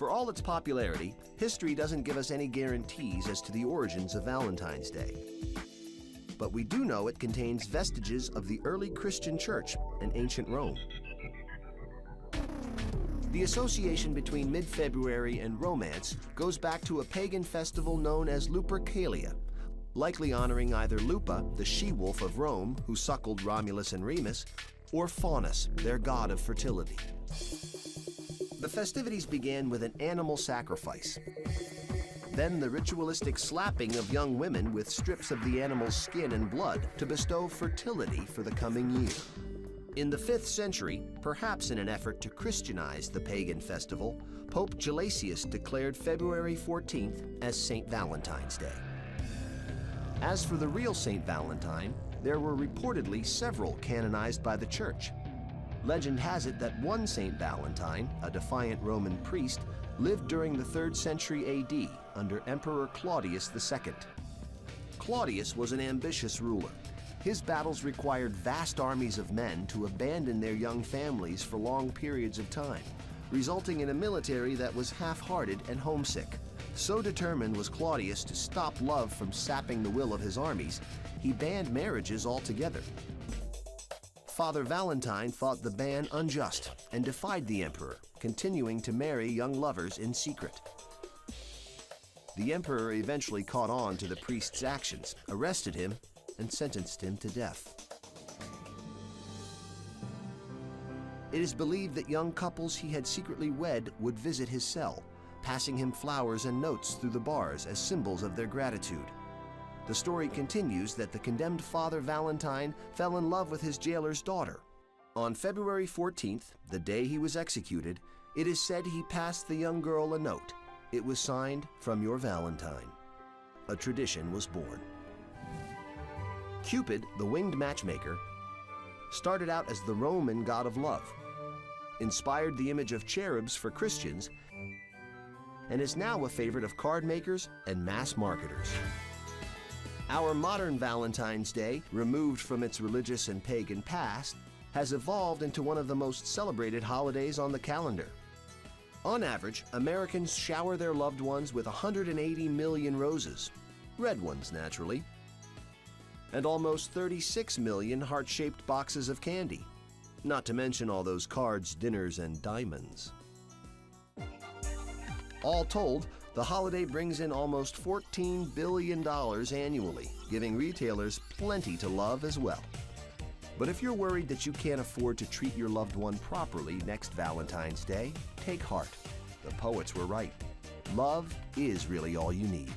For all its popularity, history doesn't give us any guarantees as to the origins of Valentine's Day. But we do know it contains vestiges of the early Christian church and ancient Rome. The association between mid-February and romance goes back to a pagan festival known as Lupercalia, likely honoring either Lupa, the she-wolf of Rome who suckled Romulus and Remus, or Faunus, their god of fertility. The festivities began with an animal sacrifice. Then the ritualistic slapping of young women with strips of the animal's skin and blood to bestow fertility for the coming year. In the 5th century, perhaps in an effort to Christianize the pagan festival, Pope Gelasius declared February 14th as St. Valentine's Day. As for the real St. Valentine, there were reportedly several canonized by the Church. Legend has it that one St. Valentine, a defiant Roman priest, lived during the 3rd century AD under Emperor Claudius II. Claudius was an ambitious ruler. His battles required vast armies of men to abandon their young families for long periods of time, resulting in a military that was half-hearted and homesick. So determined was Claudius to stop love from sapping the will of his armies, he banned marriages altogether. Father Valentine thought the ban unjust and defied the emperor, continuing to marry young lovers in secret. The emperor eventually caught on to the priest's actions, arrested him, and sentenced him to death. It is believed that young couples he had secretly wed would visit his cell, passing him flowers and notes through the bars as symbols of their gratitude. The story continues that the condemned Father Valentine fell in love with his jailer's daughter. On February 14th, the day he was executed, it is said he passed the young girl a note. It was signed, "From your Valentine." A tradition was born. Cupid, the winged matchmaker, started out as the Roman god of love, inspired the image of cherubs for Christians, and is now a favorite of card makers and mass marketers. Our modern Valentine's Day, removed from its religious and pagan past, has evolved into one of the most celebrated holidays on the calendar. On average, Americans shower their loved ones with 180 million roses, red ones naturally, and almost 36 million heart-shaped boxes of candy, not to mention all those cards, dinners, and diamonds. All told, the holiday brings in almost $14 billion annually, giving retailers plenty to love as well. But if you're worried that you can't afford to treat your loved one properly next Valentine's Day, take heart. The poets were right. Love is really all you need.